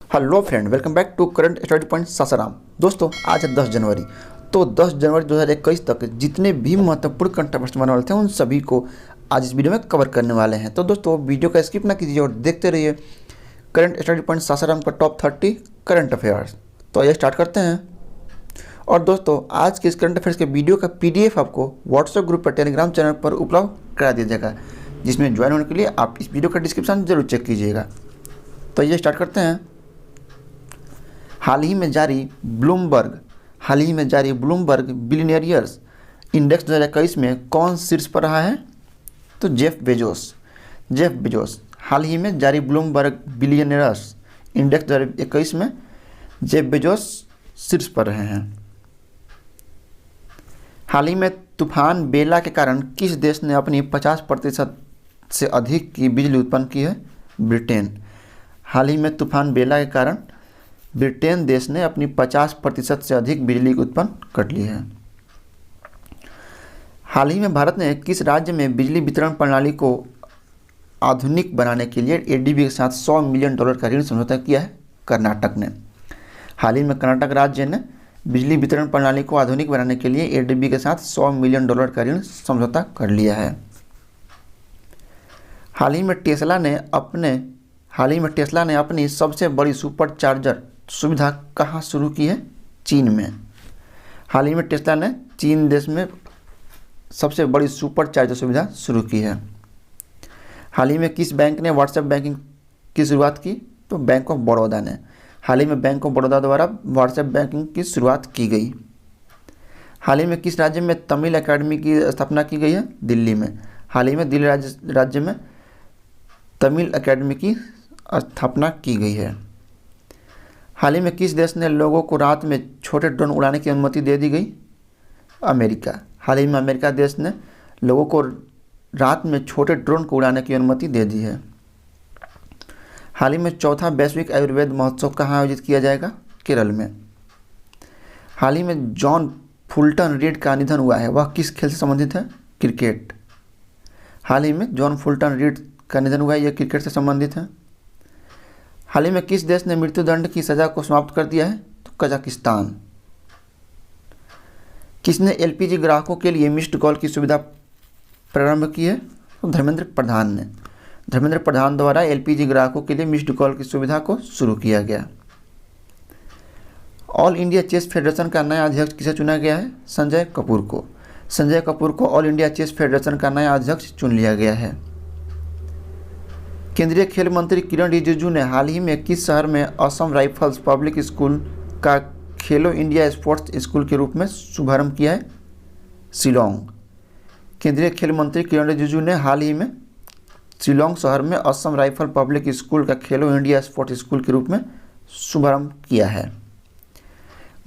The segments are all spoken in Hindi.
Hello friend, welcome back to current study point Sasaram. दोस्तों, आज है 10 जनवरी। तो 10 जनवरी 2021 तक जितने भी महत्वपूर्ण करंट अफेयर्स बनने वाले थे उन सभी को आज इस वीडियो में कवर करने वाले हैं। तो दोस्तों, वीडियो का स्किप ना कीजिए और देखते रहिए करंट स्टडी पॉइंट सासाराम का टॉप 30 करंट अफेयर्स। तो आइए स्टार्ट करते हैं। और दोस्तों, आज के इस करंट अफेयर्स के वीडियो का PDF आपको व्हाट्सएप ग्रुप पर टेलीग्राम चैनल पर उपलब्ध करा दिया जाएगा, जिसमें ज्वाइन होने के लिए आप इस वीडियो का डिस्क्रिप्शन जरूर चेक कीजिएगा। तो आइए स्टार्ट करते हैं। हाल ही में जारी ब्लूमबर्ग बिलियनियर्स इंडेक्स 2021 में कौन शीर्ष पर रहा है? तो जेफ बेजोस। हाल ही में जारी ब्लूमबर्ग बिलियनियर्स इंडेक्स 2021 में जेफ बेजोस शीर्ष पर रहे हैं। हाल ही में तूफान बेला के कारण किस देश ने अपनी 50% से अधिक की बिजली उत्पन्न की है? ब्रिटेन। हाल ही में तूफान बेला के कारण ब्रिटेन देश ने अपनी 50% से अधिक बिजली उत्पन्न कर ली है। हाल ही में भारत ने किस राज्य में बिजली वितरण प्रणाली को आधुनिक बनाने के लिए ADB के साथ $100 मिलियन का ऋण समझौता किया है? कर्नाटक ने। हाल ही में कर्नाटक राज्य ने बिजली वितरण प्रणाली को आधुनिक बनाने के लिए ADB के साथ $100 मिलियन का ऋण समझौता कर लिया है। हाल ही में टेस्ला ने अपनी सबसे बड़ी सुपर चार्जर सुविधा कहाँ शुरू की है? चीन में। हाल ही में टेस्ला ने चीन देश में सबसे बड़ी सुपर चार्जर सुविधा शुरू की है। हाल ही में किस बैंक ने व्हाट्सएप बैंकिंग की शुरुआत की? तो बैंक ऑफ बड़ौदा ने। हाल ही में बैंक ऑफ बड़ौदा द्वारा व्हाट्सएप बैंकिंग की शुरुआत की गई। हाल ही में किस राज्य में तमिल अकेडमी की स्थापना की गई है? दिल्ली में। हाल ही में दिल्ली राज्य में तमिल अकेडमी की स्थापना की गई है। हाल ही में किस देश ने लोगों को रात में छोटे ड्रोन उड़ाने की अनुमति दे दी गई? अमेरिका। हाल ही में अमेरिका देश ने लोगों को रात में छोटे ड्रोन को उड़ाने की अनुमति दे दी है। हाल ही में चौथा वैश्विक आयुर्वेद महोत्सव कहाँ आयोजित किया जाएगा? केरल में। हाल ही में जॉन फुल्टन रीड का निधन हुआ है, वह किस खेल से संबंधित है? क्रिकेट। हाल ही में जॉन फुल्टन रीड का निधन हुआ है, यह क्रिकेट से संबंधित है। हाल ही में किस देश ने मृत्युदंड की सजा को समाप्त कर दिया है? तो कजाकिस्तान। किसने LPG ग्राहकों के लिए मिस्ड कॉल की सुविधा प्रारंभ की है? तो धर्मेंद्र प्रधान ने। धर्मेंद्र प्रधान द्वारा LPG ग्राहकों के लिए मिस्ड कॉल की सुविधा को शुरू किया गया। ऑल इंडिया चेस फेडरेशन का नया अध्यक्ष किसे चुना गया है? संजय कपूर को। संजय कपूर को ऑल इंडिया चेस फेडरेशन का नया अध्यक्ष चुन लिया गया है। केंद्रीय खेल मंत्री किरण रिजिजू ने हाल ही में किस शहर में असम राइफल्स पब्लिक स्कूल का खेलो इंडिया स्पोर्ट्स स्कूल के रूप में शुभारंभ किया है? शिलोंग। केंद्रीय खेल मंत्री किरण रिजिजू ने हाल ही में शिलोंग शहर में असम राइफल पब्लिक स्कूल का खेलो इंडिया स्पोर्ट्स स्कूल के रूप में शुभारंभ किया है।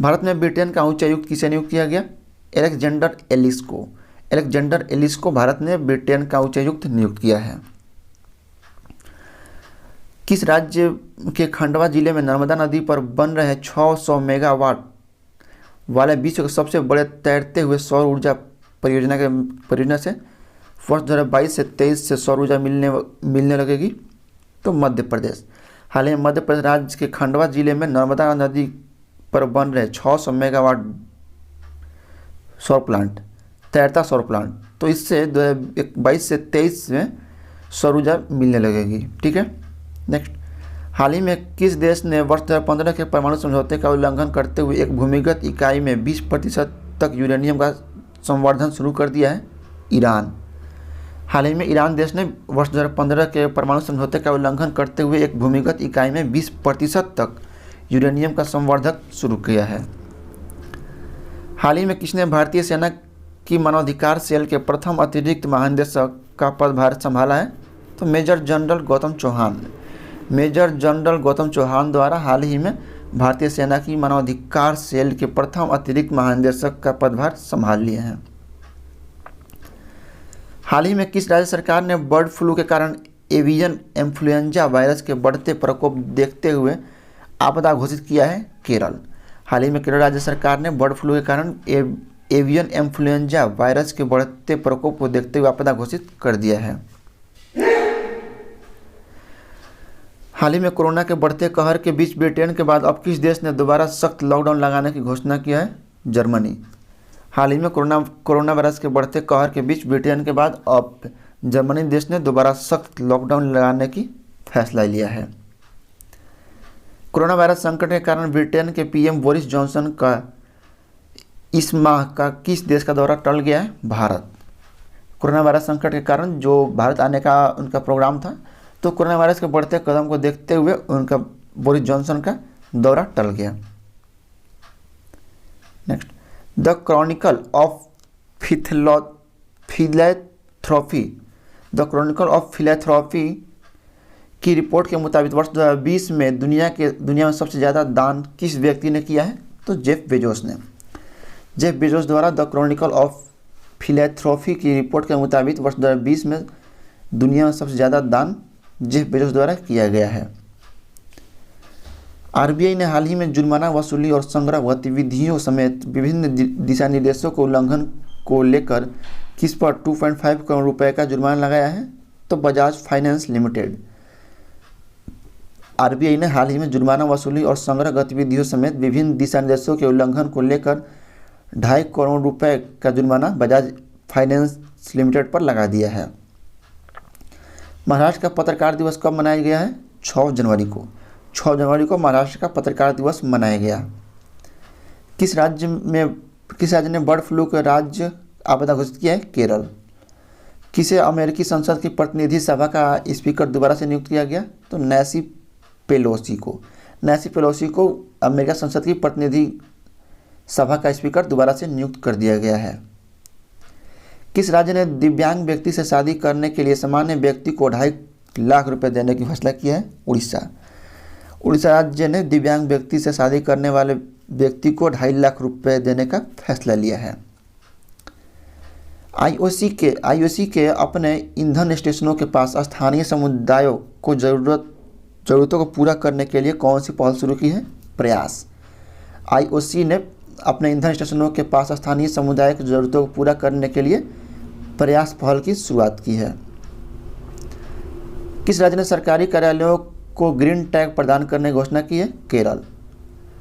भारत में ब्रिटेन का उच्चायुक्त किसे नियुक्त किया गया? एलेक्जेंडर एलिस को। एलेक्जेंडर एलिस को भारत ने ब्रिटेन का उच्चायुक्त नियुक्त किया है। किस राज्य के खंडवा जिले में नर्मदा नदी पर बन रहे 600 मेगावाट वाले विश्व के सबसे बड़े तैरते हुए सौर ऊर्जा परियोजना से वर्ष 2022 से 23 से सौर ऊर्जा मिलने लगेगी? तो मध्य प्रदेश। हाल ही में मध्य प्रदेश राज्य के खंडवा जिले में नर्मदा नदी पर बन रहे 600 मेगावाट तैरता सौर प्लांट, तो इससे 2022 से 23 में सौर ऊर्जा मिलने लगेगी। ठीक है, नेक्स्ट। हाल ही में किस देश ने वर्ष 2015 के परमाणु समझौते का उल्लंघन करते हुए एक भूमिगत इकाई में 20% तक यूरेनियम का संवर्धन शुरू कर दिया है? ईरान। हाल ही में ईरान देश ने वर्ष 2015 के परमाणु समझौते का उल्लंघन करते हुए एक भूमिगत इकाई में 20% तक यूरेनियम का संवर्धक शुरू किया है। हाल ही में किसने भारतीय सेना की मानवाधिकार सेल के प्रथम अतिरिक्त महानिदेशक का पदभार संभाला है? तो major general Gautam Chauhan. Major general Gautam Chauhan द्वारा हाल ही में भारतीय सेना की मानवाधिकार सेल के प्रथम अतिरिक्त महानिदेशक का पदभार संभाल लिए हैं। हाल ही में किस राज्य सरकार ने बर्ड फ्लू के कारण एवियन इन्फ्लुएंजा वायरस के बढ़ते प्रकोप देखते हुए आपदा घोषित किया है? केरल। हाल ही में केरल राज्य सरकार ने बर्ड फ्लू के कारण एवियन इन्फ्लुएंजा वायरस के बढ़ते प्रकोप को देखते हुए आपदा घोषित कर दिया है। हाल ही में कोरोना के बढ़ते कहर के बीच ब्रिटेन के बाद अब किस देश ने दोबारा सख्त लॉकडाउन लगाने की घोषणा किया है? जर्मनी। हाल ही में कोरोना वायरस के बढ़ते कहर के बीच ब्रिटेन के बाद अब जर्मनी देश ने दोबारा सख्त लॉकडाउन लगाने की फैसला लिया है। कोरोना वायरस संकट के कारण ब्रिटेन के पीएम बोरिस जॉनसन का इस माह का किस देश का दौरा टल गया है? भारत। कोरोना वायरस संकट के कारण जो भारत आने का उनका प्रोग्राम था, तो कोरोना वायरस के बढ़ते कदम को देखते हुए उनका बोरिस जॉनसन का दौरा टल गया। Next, the Chronicle of philanthropy की रिपोर्ट के मुताबिक वर्ष 2020 में दुनिया में सबसे ज़्यादा दान किस व्यक्ति ने किया है? तो जेफ बेजोस ने। जेफ बेजोस द्वारा द क्रॉनिकल ऑफ फिलैंथ्रोपी की रिपोर्ट के मुताबिक वर्ष 2020 में दुनिया में सबसे ज़्यादा दान जेफ बेजोस द्वारा किया गया है। आरबीआई ने हाल ही में जुर्माना वसूली और संग्रह गतिविधियों समेत विभिन्न दिशा निर्देशों के उल्लंघन को लेकर किस पर 2.5 करोड़ रुपए का जुर्माना लगाया है? तो बजाज फाइनेंस लिमिटेड। आरबीआई ने हाल ही में जुर्माना वसूली और संग्रह गतिविधियों समेत विभिन्न दिशा निर्देशों के उल्लंघन को लेकर 2.5 करोड़ रुपए का जुर्माना बजाज फाइनेंस लिमिटेड पर लगा दिया है। महाराष्ट्र का पत्रकार दिवस कब मनाया गया है? 6 जनवरी को। 6 जनवरी को महाराष्ट्र का पत्रकार दिवस मनाया गया। किस राज्य ने बर्ड फ्लू के राज्य आपदा घोषित किया है? केरल। किसे अमेरिकी संसद की प्रतिनिधि सभा का स्पीकर दोबारा से नियुक्त किया गया? तो नैन्सी पेलोसी को। नैन्सी पेलोसी को अमेरिका संसद की प्रतिनिधि सभा का स्पीकर दोबारा से नियुक्त कर दिया गया है। किस राज्य ने दिव्यांग व्यक्ति से शादी करने के लिए सामान्य व्यक्ति को 2.5 लाख रुपए देने की फैसला किया है? उड़ीसा। उड़ीसा राज्य ने दिव्यांग व्यक्ति से शादी करने वाले व्यक्ति को 2.5 लाख रुपए देने का फैसला लिया है। आईओसी के अपने ईंधन स्टेशनों के पास स्थानीय समुदायों को जरूरतों को पूरा करने के लिए कौन सी पहल शुरू की है? प्रयास। आईओसी ने अपने ईंधन स्टेशनों के पास स्थानीय समुदाय की जरूरतों को पूरा करने के लिए प्रयास पहल की शुरुआत की है। किस राज्य ने सरकारी कार्यालयों को ग्रीन टैग प्रदान करने की घोषणा की है? केरल।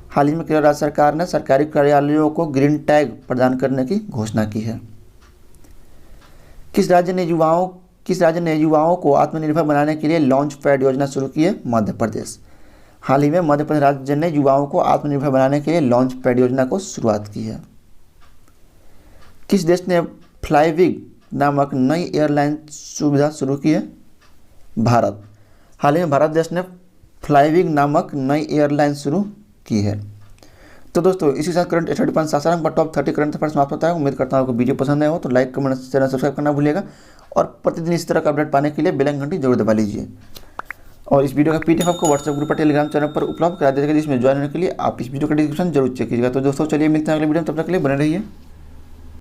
हाल ही में केरल राज्य सरकार ने सरकारी कार्यालयों को ग्रीन टैग प्रदान करने की घोषणा की है। किस राज्य ने युवाओं को आत्मनिर्भर बनाने के लिए लॉन्च पैड योजना शुरू की है? मध्य प्रदेश। हाल ही में मध्य प्रदेश राज्य ने युवाओं को आत्मनिर्भर बनाने के लिए लॉन्च पैड योजना को शुरुआत की है। किस देश ने फ्लाईविग नामक नई एयरलाइन सुविधा शुरू की है? भारत। हाल ही में भारत देश ने फ्लाईविग नामक नई एयरलाइन शुरू की है। तो दोस्तों, इसी साथ करंट स्टडी पर सासाराम का टॉप 30 करंट अफेयर्स समाप्त होता है। उम्मीद करता हूँ आपको वीडियो पसंद आया हो तो लाइक, कमेंट, चैनल सब्सक्राइब करना भूलिएगा और प्रतिदिन इस तरह का अपडेट पाने के लिए बेल आइकन घंटी जरूर दबा लीजिए। और इस वीडियो का पीडीएफ आपको व्हाट्सएप ग्रुप पर टेलीग्राम चैनल पर उपलब्ध करा देगा, जिसमें ज्वाइन होने के लिए आप इस वीडियो का डिस्क्रिप्शन जरूर चेक कीजिएगा। तो दोस्तों, चलिए मिलते हैं अगले वीडियो में, तब तक के लिए बने रहिए।